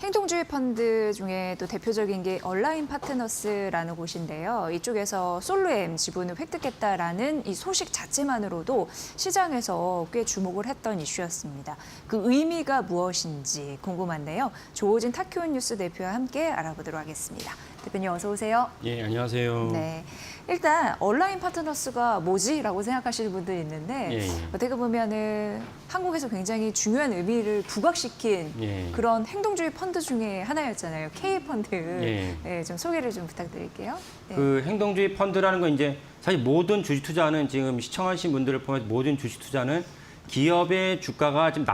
행동주의 펀드 중에 또 대표적인 게 얼라인 파트너스라는 곳인데요. 이쪽에서 솔루엠 지분을 획득했다라는 이 소식 자체만으로도 시장에서 꽤 주목을 했던 이슈였습니다. 그 의미가 무엇인지 궁금한데요. 조호진 타큐온 뉴스 대표와 함께 알아보도록 하겠습니다. 대표님 어서 오세요. 예, 안녕하세요. 네, 일단 얼라인 파트너스가 뭐지라고 생각하시는 분들이 있는데 예. 어떻게 보면은 한국에서 굉장히 중요한 의미를 부각시킨 예. 그런 행동주의 펀드 중에 하나였잖아요. K 펀드. 예. 네, 좀 소개를 좀 부탁드릴게요. 네. 그 행동주의 펀드라는 건 이제 사실 모든 주식 투자는 지금 시청하신 분들을 포함해서 모든 주식 투자는 기업의 주가가 좀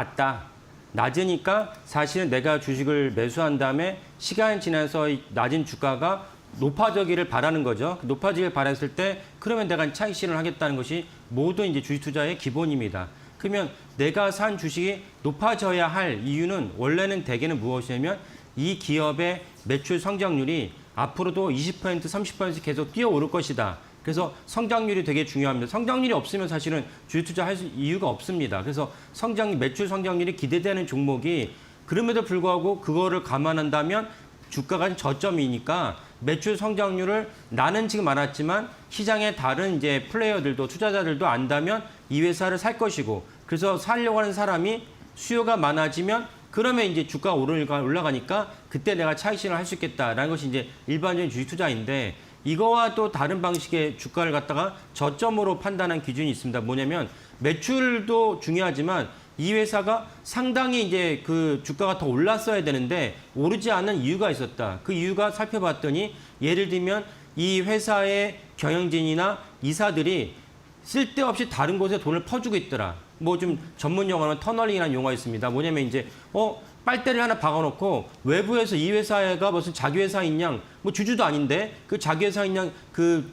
낮으니까 사실은 내가 주식을 매수한 다음에 시간이 지나서 낮은 주가가 높아지기를 바라는 거죠. 높아지길 바랐을 때 그러면 내가 차익 실현을 하겠다는 것이 모든 이제 주식 투자의 기본입니다. 그러면 내가 산 주식이 높아져야 할 이유는 원래는 대개는 무엇이냐면 이 기업의 매출 성장률이 앞으로도 20%, 30% 계속 뛰어오를 것이다. 그래서 성장률이 되게 중요합니다. 성장률이 없으면 사실은 주식 투자할 이유가 없습니다. 그래서 매출 성장률이 기대되는 종목이 그럼에도 불구하고 그거를 감안한다면 주가가 저점이니까 매출 성장률을 나는 지금 알았지만 시장의 다른 이제 플레이어들도 투자자들도 안다면 이 회사를 살 것이고 그래서 살려고 하는 사람이 수요가 많아지면 그러면 이제 주가가 올라가니까 그때 내가 차익 실현을 할 수 있겠다라는 것이 이제 일반적인 주식 투자인데 이거와 또 다른 방식의 주가를 갖다가 저점으로 판단한 기준이 있습니다. 뭐냐면 매출도 중요하지만 이 회사가 상당히 이제 그 주가가 더 올랐어야 되는데 오르지 않은 이유가 있었다. 그 이유가 살펴봤더니 예를 들면 이 회사의 경영진이나 이사들이 쓸데없이 다른 곳에 돈을 퍼주고 있더라. 뭐 좀 전문 용어는 터널링이라는 용어가 있습니다. 뭐냐면 이제 빨대를 하나 박아놓고 외부에서 이 회사가 무슨 자기 회사인 양, 뭐 주주도 아닌데 그 자기 회사인 양 그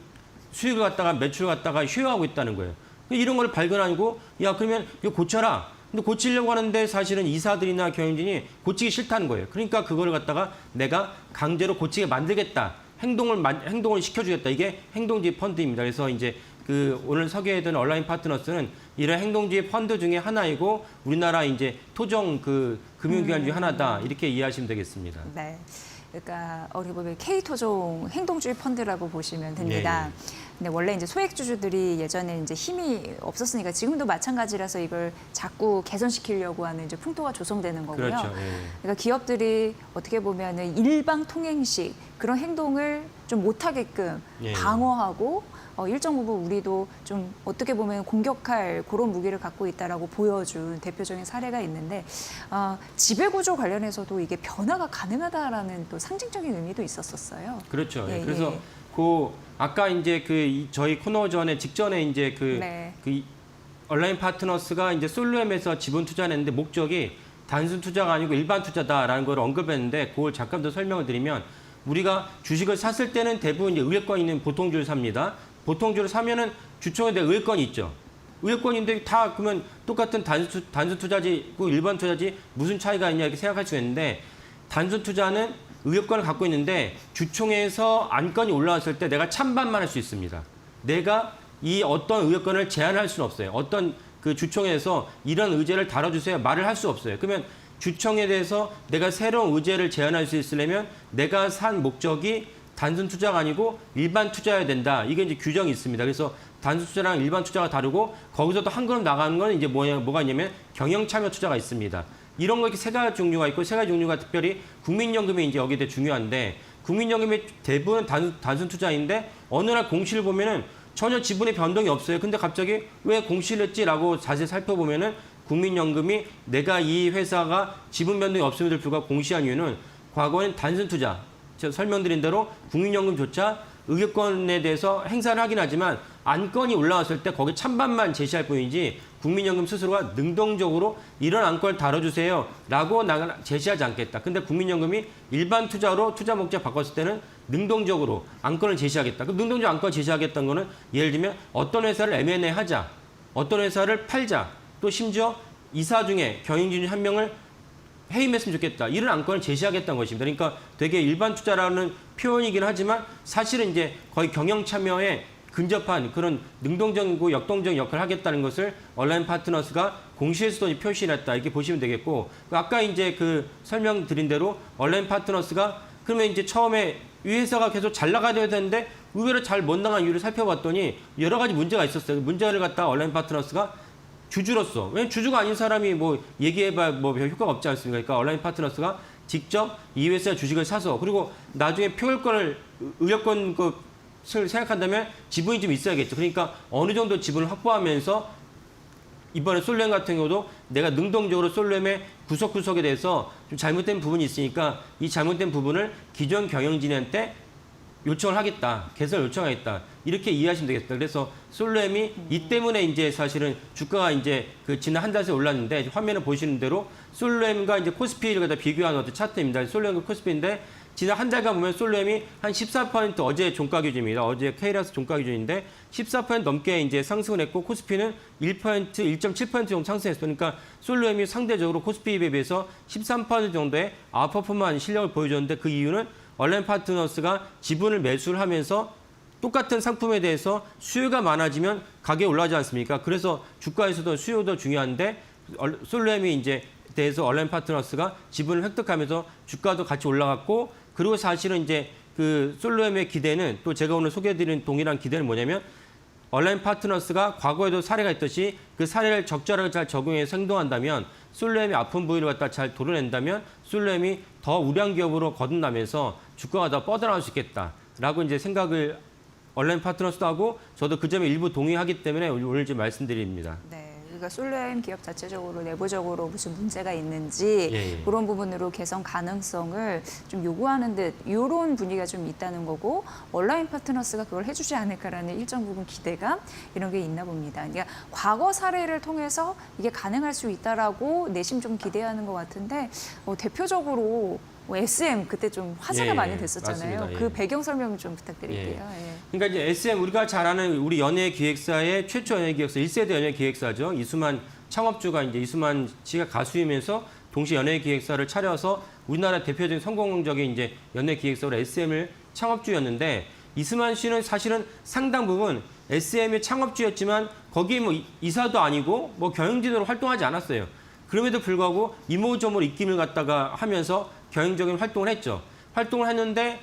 수익을 갖다가 매출을 갖다가 효용하고 있다는 거예요. 이런 걸 발견하고 야 그러면 이거 고쳐라. 근데 고치려고 하는데 사실은 이사들이나 경영진이 고치기 싫다는 거예요. 그러니까 그걸 갖다가 내가 강제로 고치게 만들겠다. 행동을 시켜주겠다. 이게 행동주의 펀드입니다. 그래서 이제 그 오늘 소개해드린 얼라인 파트너스는 이런 행동주의 펀드 중에 하나이고 우리나라 이제 토종 그 금융기관 중에 하나다. 이렇게 이해하시면 되겠습니다. 네. 그러니까 어떻게 보면 K토종 행동주의 펀드라고 보시면 됩니다. 예. 근데 원래 이제 소액주주들이 예전에 이제 힘이 없었으니까 지금도 마찬가지라서 이걸 자꾸 개선시키려고 하는 이제 풍토가 조성되는 거고요. 그렇죠. 예. 그러니까 기업들이 어떻게 보면은 일방 통행식 그런 행동을 좀 못하게끔 예. 방어하고 일정 부분 우리도 좀 어떻게 보면 공격할 그런 무기를 갖고 있다라고 보여준 대표적인 사례가 있는데 지배구조 관련해서도 이게 변화가 가능하다라는 또 상징적인 의미도 있었었어요. 그렇죠. 예, 그래서 예. 아까 이제 저희 코너 직전에 이제 네. 얼라인 파트너스가 이제 솔루엠에서 지분 투자를 했는데 목적이 단순 투자가 아니고 일반 투자다라는 걸 언급했는데 그걸 잠깐 더 설명을 드리면 우리가 주식을 샀을 때는 대부분 이제 의뢰권 있는 보통주를 삽니다. 보통주를 사면은 주총에 대한 의뢰권이 있죠. 의뢰권인데 다 그러면 똑같은 단순 투자지, 일반 투자지 무슨 차이가 있냐 이렇게 생각할 수 있는데 단순 투자는 의뢰권을 갖고 있는데 주총에서 안건이 올라왔을 때 내가 찬반만 할 수 있습니다. 내가 이 어떤 의뢰권을 제한할 수는 없어요. 어떤 그 주총에서 이런 의제를 다뤄주세요 말을 할 수 없어요. 그러면 주총에 대해서 내가 새로운 의제를 제안할 수 있으려면 내가 산 목적이 단순 투자가 아니고 일반 투자여야 된다. 이게 이제 규정이 있습니다. 그래서 단순 투자랑 일반 투자가 다르고 거기서 또 한 걸음 나가는 건 이제 뭐가 있냐면 경영 참여 투자가 있습니다. 이런 거 이렇게 세 가지 종류가 있고 세 가지 종류가 특별히 국민연금이 이제 여기에 중요한데 국민연금의 대부분 단순 투자인데 어느 날 공시를 보면은 전혀 지분의 변동이 없어요. 근데 갑자기 왜 공시를 했지라고 자세히 살펴보면은 국민연금이 내가 이 회사가 지분 변동이 없음에도 불구하고 공시한 이유는 과거에는 단순 투자, 제가 설명드린 대로 국민연금조차 의결권에 대해서 행사를 하긴 하지만 안건이 올라왔을 때 거기 찬반만 제시할 뿐이지 국민연금 스스로가 능동적으로 이런 안건을 다뤄주세요 라고 제시하지 않겠다. 근데 국민연금이 일반 투자로 투자 목적 바꿨을 때는 능동적으로 안건을 제시하겠다. 그럼 능동적으로 안건을 제시하겠다는 거는 예를 들면 어떤 회사를 M&A 하자, 어떤 회사를 팔자, 또 심지어 이사 중에 경영진 중 한 명을 해임했으면 좋겠다. 이런 안건을 제시하겠다는 것입니다. 그러니까 되게 일반 투자라는 표현이긴 하지만 사실은 이제 거의 경영 참여에 근접한 그런 능동적이고 역동적인 역할을 하겠다는 것을 얼라인 파트너스가 공시에서도 표시했다 이렇게 보시면 되겠고 아까 이제 그 설명드린 대로 얼라인 파트너스가 그러면 이제 처음에 이 회사가 계속 잘 나가야 되는데 의외로 잘 못 나간 이유를 살펴봤더니 여러 가지 문제가 있었어요. 문제를 갖다 얼라인 파트너스가 주주로서 왜냐면 주주가 아닌 사람이 뭐 얘기해봐 뭐 별 효과가 없지 않습니까? 그러니까 얼라인 파트너스가 직접 이 회사 주식을 사서 그리고 나중에 표결권을 의결권 그 생각한다면 지분이 좀 있어야겠죠. 그러니까 어느 정도 지분을 확보하면서 이번에 솔렘 같은 경우도 내가 능동적으로 솔렘의 구석구석에 대해서 좀 잘못된 부분이 있으니까 이 잘못된 부분을 기존 경영진한테 요청을 하겠다. 개선을 요청하겠다. 이렇게 이해하시면 되겠다. 그래서 솔렘이 이 때문에 이제 사실은 주가가 이제 그 지난 한 달 새에 올랐는데 화면에 보시는 대로 솔렘과 이제 코스피를 갖다 비교한 어떤 차트입니다. 솔렘과 코스피인데 지난 한 달간 보면 솔렘이 한 14% 어제 종가 기준입니다. 어제 K라스 종가 기준인데 14% 넘게 이제 상승을 했고 코스피는 1%, 1.7% 정도 상승했어요. 그러니까 솔렘이 상대적으로 코스피에 비해서 13% 정도의 아웃퍼폼한 실력을 보여줬는데 그 이유는 얼라인 파트너스가 지분을 매수를 하면서 똑같은 상품에 대해서 수요가 많아지면 가격이 올라가지 않습니까? 그래서 주가에서도 수요도 중요한데 솔렘이 이제 대해서 얼라인 파트너스가 지분을 획득하면서 주가도 같이 올라갔고 그리고 사실은 이제 그 솔렘의 기대는 또 제가 오늘 소개해드린 동일한 기대는 뭐냐면 얼라인 파트너스가 과거에도 사례가 있듯이 그 사례를 적절하게 잘 적용해서 행동한다면 솔렘이 아픈 부위를 갖다 잘 도려낸다면 솔렘이 더 우량 기업으로 거듭나면서 주가가 더 뻗어나올 수 있겠다라고 이제 생각을 얼라인 파트너스도 하고 저도 그 점에 일부 동의하기 때문에 오늘 지금 말씀드립니다. 네. 그러니까 솔렘 기업 자체적으로 내부적으로 무슨 문제가 있는지 예. 그런 부분으로 개선 가능성을 좀 요구하는 듯 이런 분위기가 좀 있다는 거고 얼라인 파트너스가 그걸 해주지 않을까라는 일정 부분 기대감 이런 게 있나 봅니다. 그러니까 과거 사례를 통해서 이게 가능할 수 있다라고 내심 좀 기대하는 것 같은데 대표적으로 SM 그때 좀 화제가 예, 많이 됐었잖아요. 맞습니다. 예. 그 배경 설명 좀 부탁드릴게요. 예. 그러니까 이제 SM 우리가 잘 아는 우리 연예기획사의 최초 연예기획사 1세대 연예기획사죠. 이수만 창업주가 이제 이수만 씨가 가수이면서 동시에 연예기획사를 차려서 우리나라 대표적인 성공적인 이제 연예기획사로 SM을 창업주였는데 이수만 씨는 사실은 상당 부분 SM의 창업주였지만 거기에 뭐 이사도 아니고 뭐 경영진으로 활동하지 않았어요. 그럼에도 불구하고 이모저모 입김을 갖다가 하면서 경영적인 활동을 했죠. 활동을 했는데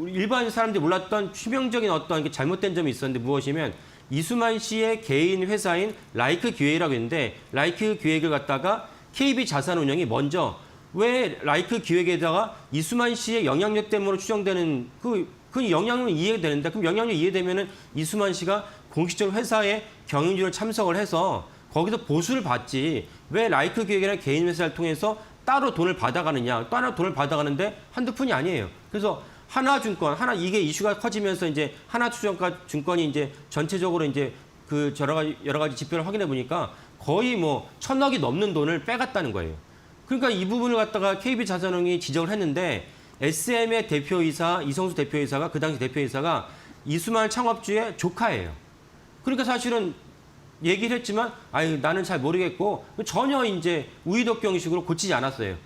일반 사람들이 몰랐던 치명적인 어떤 잘못된 점이 있었는데 무엇이면 이수만 씨의 개인 회사인 라이크 기획이라고 있는데 라이크 기획을 갖다가 KB 자산운용이 먼저 왜 라이크 기획에다가 이수만 씨의 영향력 때문에 추정되는 그 영향력이 이해되는데 그럼 영향력이 이해되면은 이수만 씨가 공식적으로 회사에 경영진으로 참석을 해서 거기서 보수를 받지 왜 라이크 기획이라는 개인 회사를 통해서 따로 돈을 받아가느냐. 따로 돈을 받아가는데 한두 푼이 아니에요. 그래서 하나증권, 이게 이슈가 커지면서 이제 하나투자증권이 이제 전체적으로 이제 그 여러 가지 지표를 확인해 보니까 거의 뭐 1,000억이 넘는 돈을 빼갔다는 거예요. 그러니까 이 부분을 갖다가 KB자산운용이 지적을 했는데 SM의 대표이사, 이성수 대표이사가 그 당시 대표이사가 이수만 창업주의 조카예요. 그러니까 사실은 얘기를 했지만 나는 잘 모르겠고 전혀 이제 우의독 경식으로 고치지 않았어요.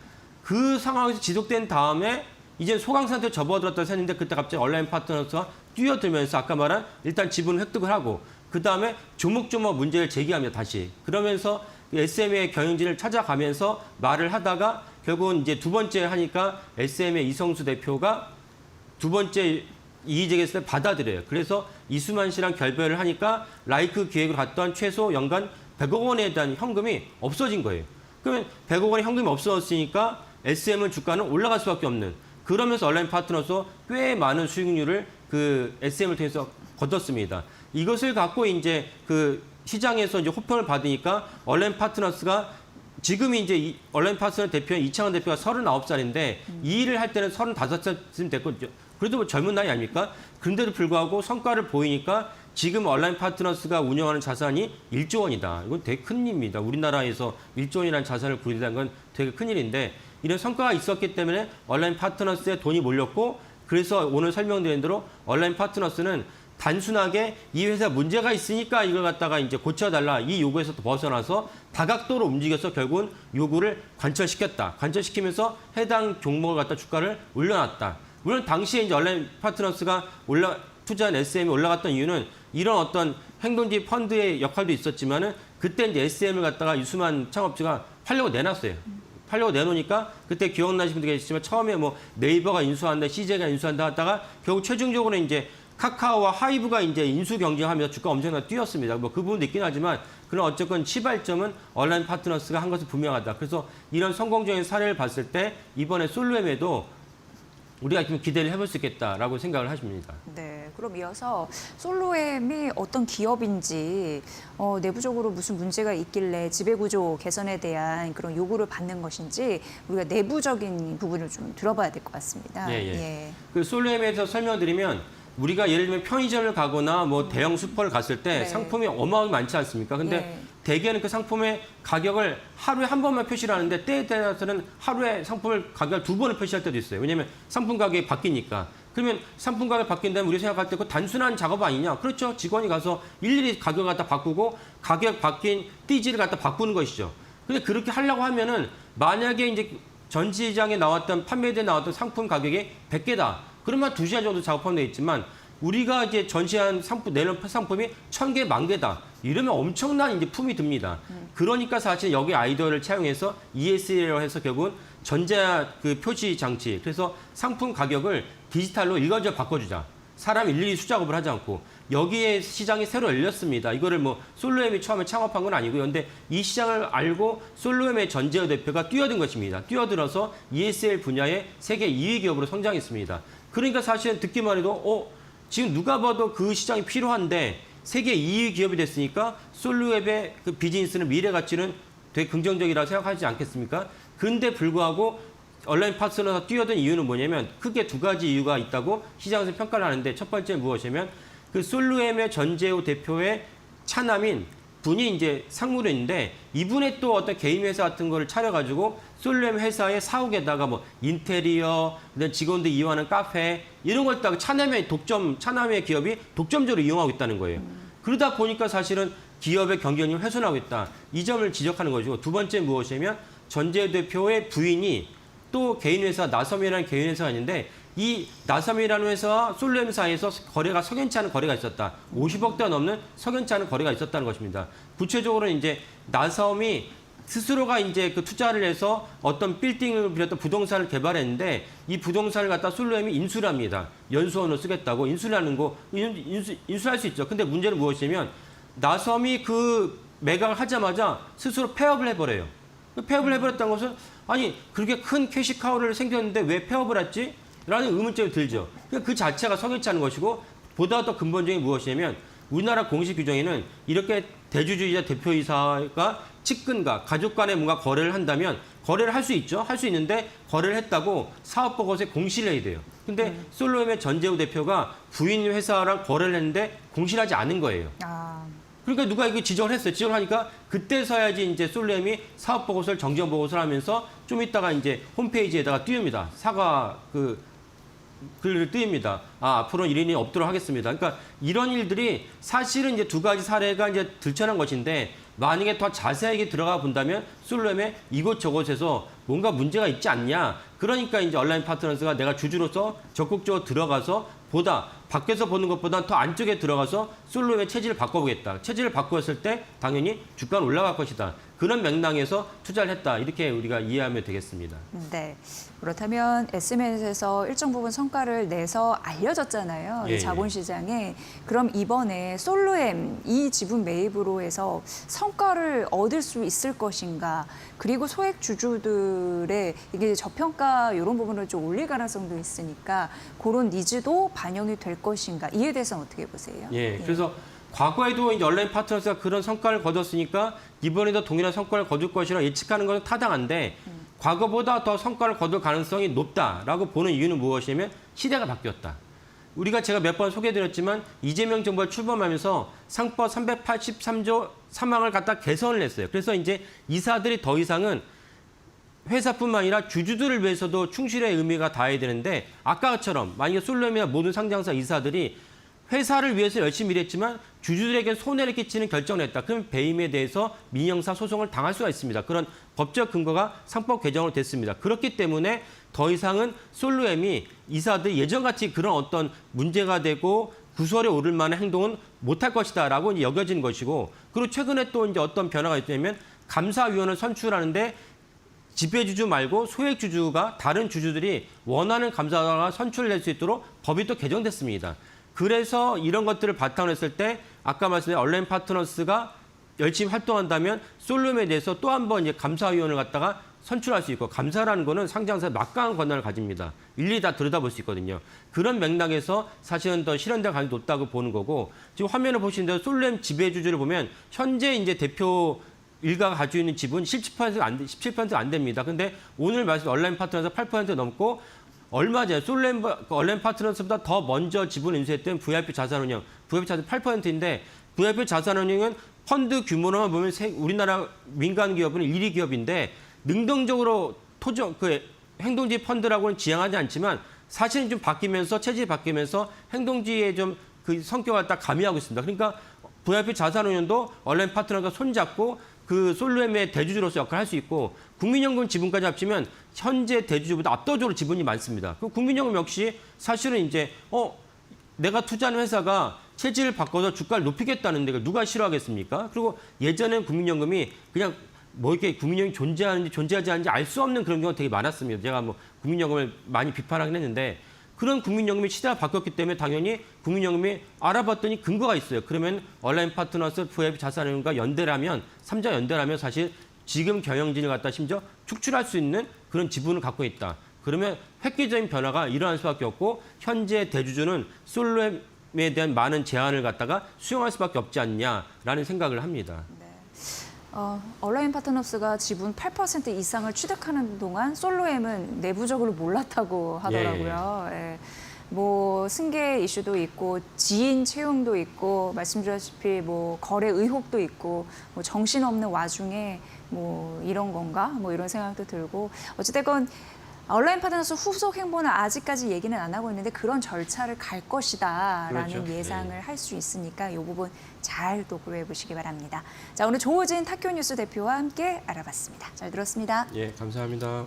그 상황에서 지속된 다음에 이제 소강 상태로 접어들었다 했는데 그때 갑자기 얼라인 파트너스가 뛰어들면서 아까 말한 일단 지분을 획득을 하고 그 다음에 조목조목 문제를 제기합니다. 다시. 그러면서 SM의 경영진을 찾아가면서 말을 하다가 결국은 이제 두 번째 하니까 SM의 이성수 대표가 두 번째 이의제기했을 때 받아들여요. 그래서 이수만 씨랑 결별을 하니까 라이크 기획으로 갔던 최소 연간 100억 원에 대한 현금이 없어진 거예요. 그러면 100억 원의 현금이 없어졌으니까 SM은 주가는 올라갈 수밖에 없는 그러면서 얼라인 파트너스 꽤 많은 수익률을 그 SM을 통해서 거뒀습니다. 이것을 갖고 이제 그 시장에서 이제 호평을 받으니까 얼라인 파트너스가 지금이 이제 얼라인 파트너스 대표인 이창원 대표가 39살인데 이 일을 할 때는 35살쯤 됐거든요. 그래도 뭐 젊은 나이 아닙니까? 그런데도 불구하고 성과를 보이니까 지금 얼라인 파트너스가 운영하는 자산이 1조 원이다. 이건 되게 큰 일입니다. 우리나라에서 1조 원이라는 자산을 구입한 건 되게 큰 일인데 이런 성과가 있었기 때문에 얼라인 파트너스에 돈이 몰렸고 그래서 오늘 설명드린 대로 얼라인 파트너스는 단순하게 이 회사 문제가 있으니까 이걸 갖다가 이제 고쳐달라 이 요구에서 벗어나서 다각도로 움직여서 결국은 요구를 관철시켰다. 관철시키면서 해당 종목을 갖다 주가를 올려놨다. 물론 당시에 이제 얼라인 파트너스가 투자한 SM이 올라갔던 이유는 이런 어떤 행동지 펀드의 역할도 있었지만은 그때 이제 SM을 갖다가 유수만 창업주가 팔려고 내놨어요. 팔려고 내놓으니까 그때 기억나시는 분들 계시지만 처음에 뭐 네이버가 인수한다, CJ가 인수한다 하다가 결국 최종적으로 이제 카카오와 하이브가 이제 인수 경쟁하면서 주가 엄청나게 뛰었습니다. 뭐 그 부분도 있긴 하지만 그런 어쨌건 시발점은 온라인 파트너스가 한 것은 분명하다. 그래서 이런 성공적인 사례를 봤을 때 이번에 솔루엠에도 우리가 좀 기대를 해볼 수 있겠다라고 생각을 하십니다. 네, 그럼 이어서 솔로엠이 어떤 기업인지 내부적으로 무슨 문제가 있길래 지배구조 개선에 대한 그런 요구를 받는 것인지 우리가 내부적인 부분을 좀 들어봐야 될 것 같습니다. 예. 그 솔루엠에서 설명드리면 우리가 예를 들면 편의점을 가거나 뭐 대형 슈퍼를 갔을 때 네. 상품이 어마어마하게 많지 않습니까? 근데 네. 대개는 그 상품의 가격을 하루에 한 번만 표시를 하는데 때에 따라서는 하루에 상품을 가격을 두 번을 표시할 때도 있어요. 왜냐하면 상품 가격이 바뀌니까. 그러면 상품 가격이 바뀐다면 우리 생각할 때 그 단순한 작업 아니냐? 그렇죠. 직원이 가서 일일이 가격을 갖다 바꾸고 가격 바뀐 띠지를 갖다 바꾸는 것이죠. 근데 그렇게 하려고 하면은 만약에 이제 전시장에 나왔던 판매대에 나왔던 상품 가격이 100개다. 그러면 2시간 정도 작업하면 되겠지만 우리가 이제 전시한 상품, 내놓은 상품이 1000개, 10,000개다. 이러면 엄청난 이제 품이 듭니다. 그러니까 사실 여기 아이디어를 차용해서 ESL이라고 해서 결국은 전자 그 표시 장치. 그래서 상품 가격을 디지털로 일괄적으로 바꿔주자. 사람 일일이 수작업을 하지 않고 여기에 시장이 새로 열렸습니다. 이거를 뭐 솔로엠이 처음에 창업한 건 아니고요. 근데 이 시장을 알고 솔로엠의 전재호 대표가 뛰어든 것입니다. 뛰어들어서 ESL 분야의 세계 2위 기업으로 성장했습니다. 그러니까 사실은 듣기만 해도 지금 누가 봐도 그 시장이 필요한데 세계 2위 기업이 됐으니까 솔루앱의 그 비즈니스는 미래 가치는 되게 긍정적이라고 생각하지 않겠습니까? 근데 불구하고 온라인 파트너가 뛰어든 이유는 뭐냐면 크게 두 가지 이유가 있다고 시장에서 평가를 하는데 첫 번째 무엇이냐면 그 솔루엠의 전재호 대표의 차남인 분이 이제 상무인데 이분의 또 어떤 개인 회사 같은 거를 차려가지고 솔루엠 회사의 사옥에다가 뭐 인테리어, 그다음 직원들 이용하는 카페 이런 걸 딱 차남의 기업이 독점적으로 이용하고 있다는 거예요. 그러다 보니까 사실은 기업의 경쟁력을 훼손하고 있다. 이 점을 지적하는 거죠. 두 번째 무엇이냐면 전재호 대표의 부인이 또 개인 회사 나섬이라는 개인 회사가 있는데 이 나섬이라는 회사와 솔루엠 사이에서 거래가 석연치 않은 거래가 있었다. 50억대가 넘는 석연치 않은 거래가 있었다는 것입니다. 구체적으로는 이제 나섬이 스스로가 이제 그 투자를 해서 어떤 빌딩을 비롯한 부동산을 개발했는데 이 부동산을 갖다 솔루엠이 인수를 합니다. 연수원으로 쓰겠다고 인수를 하는 거 인수할 수 있죠. 근데 문제는 무엇이냐면 나섬이 그 매각을 하자마자 스스로 폐업을 해버려요. 폐업을 해버렸다는 것은 아니 그렇게 큰 캐시카우를 생겼는데 왜 폐업을 했지? 라는 의문점이 들죠. 그러니까 그 자체가 석연치 않은 것이고 보다 더 근본적인 무엇이냐면 우리나라 공식 규정에는 이렇게 대주주이자 대표이사가 측근과 가족 간에 뭔가 거래를 한다면 거래를 할 수 있죠. 할 수 있는데 거래를 했다고 사업보고서에 공시를 해야 돼요. 근데 솔로엠의 전재호 대표가 부인 회사랑 거래를 했는데 공시를 하지 않은 거예요. 그러니까 누가 이거 지적을 했어요. 지적을 하니까 그때서야지 이제 솔루엠이 사업 보고서를 정정 보고서를 하면서 좀 있다가 이제 홈페이지에다가 띄웁니다. 사과 글을 띄웁니다. 앞으로는 이런 일이 없도록 하겠습니다. 그러니까 이런 일들이 사실은 이제 두 가지 사례가 이제 들춰난 것인데 만약에 더 자세하게 들어가 본다면 솔루엠의 이곳저곳에서 뭔가 문제가 있지 않냐. 그러니까 이제 온라인 파트너스가 내가 주주로서 적극적으로 들어가서 보다 밖에서 보는 것보다 더 안쪽에 들어가서 솔루엠의 체질을 바꿔보겠다. 체질을 바꾸었을 때 당연히 주가는 올라갈 것이다. 그런 맥락에서 투자를 했다. 이렇게 우리가 이해하면 되겠습니다. 네. 그렇다면 SMS에서 일정 부분 성과를 내서 알려졌잖아요. 예, 이 자본시장에. 그럼 이번에 솔루엠 이 지분 매입으로 해서 성과를 얻을 수 있을 것인가. 그리고 소액 주주들의 이게 저평가 이런 부분을 좀 올릴 가능성도 있으니까 그런 니즈도 반영이 될 것인가. 이에 대해서는 어떻게 보세요? 예, 그래서 과거에도 이제 온라인 파트너스가 그런 성과를 거뒀으니까 이번에도 동일한 성과를 거둘 것이라 예측하는 것은 타당한데 과거보다 더 성과를 거둘 가능성이 높다라고 보는 이유는 무엇이냐면 시대가 바뀌었다. 우리가 제가 몇 번 소개해드렸지만 이재명 정부가 출범하면서 상법 383조 3항을 갖다 개선을 했어요. 그래서 이제 이사들이 더 이상은 회사뿐만 아니라 주주들을 위해서도 충실의 의미가 다해야 되는데 아까처럼 만약에 솔루엠이나 모든 상장사 이사들이 회사를 위해서 열심히 일했지만 주주들에게 손해를 끼치는 결정을 했다. 그럼 배임에 대해서 민형사 소송을 당할 수가 있습니다. 그런 법적 근거가 상법 개정으로 됐습니다. 그렇기 때문에 더 이상은 솔루엠이 이사들이 예전같이 그런 어떤 문제가 되고 구설에 오를 만한 행동은 못할 것이다라고 이제 여겨진 것이고, 그리고 최근에 또 이제 어떤 변화가 있냐면 감사위원을 선출하는데 지배주주 말고 소액주주가 다른 주주들이 원하는 감사가 선출될 수 있도록 법이 또 개정됐습니다. 그래서 이런 것들을 바탕으로 했을 때 아까 말씀드린 얼라인 파트너스가 열심히 활동한다면 솔루엠에 대해서 또 한 번 이제 감사위원을 갖다가 선출할 수 있고, 감사라는 거는 상장사에 막강한 권한을 가집니다. 일일이 다 들여다볼 수 있거든요. 그런 맥락에서 사실은 더 실현될 가능성이 높다고 보는 거고, 지금 화면을 보시는 대로 솔루엠 지배주주를 보면 현재 이제 대표 일가가 가지고 있는 지분 17%가 안 됩니다. 근데 오늘 말씀 얼라인 파트너스 8% 넘고, 얼마 전에 솔루엠 얼라인 파트너스보다 더 먼저 지분을 인수했던 VIP 자산운용, VIP 자산 8%인데 VIP 자산운용은 펀드 규모로만 보면 우리나라 민간 기업은 1위 기업인데 능동적으로 행동지 펀드라고는 지향하지 않지만 사실은 좀 바뀌면서 체질이 바뀌면서 행동지의 좀 그 성격을 딱 가미하고 있습니다. 그러니까 VIP 자산운용도 얼라인 파트너가 손잡고 그 솔루엠의 대주주로서 역할을 할 수 있고, 국민연금 지분까지 합치면 현재 대주주보다 압도적으로 지분이 많습니다. 그 국민연금 역시 사실은 이제 내가 투자하는 회사가 체질을 바꿔서 주가를 높이겠다는데 누가 싫어하겠습니까? 그리고 예전엔 국민연금이 그냥 뭐 이렇게 국민연금이 존재하는지 존재하지 않는지 알 수 없는 그런 경우가 되게 많았습니다. 제가 뭐 국민연금을 많이 비판하긴 했는데, 그런 국민연금이 시대가 바뀌었기 때문에 당연히 국민연금이 알아봤더니 근거가 있어요. 그러면 얼라인 파트너스, VIP 자산운용과 연대라면, 3자 연대라면 사실 지금 경영진을 갖다 심지어 축출할 수 있는 그런 지분을 갖고 있다. 그러면 획기적인 변화가 일어날 수밖에 없고, 현재 대주주는 솔루엠에 대한 많은 제한을 갖다가 수용할 수밖에 없지 않냐라는 생각을 합니다. 얼라인 파트너스가 지분 8% 이상을 취득하는 동안 솔루엠은 내부적으로 몰랐다고 하더라고요. 예. 뭐 승계 이슈도 있고 지인 채용도 있고 말씀드렸다시피 뭐 거래 의혹도 있고 뭐 정신없는 와중에 뭐 이런 건가 뭐 이런 생각도 들고, 어찌됐건 얼라인 파트너스 후속 행보는 아직까지 얘기는 안 하고 있는데 그런 절차를 갈 것이다라는 그렇죠. 예상을 할 수 있으니까 이 부분 잘 또 고려해 보시기 바랍니다. 자, 오늘 조호진 타쿄뉴스 대표와 함께 알아봤습니다. 잘 들었습니다. 예, 감사합니다.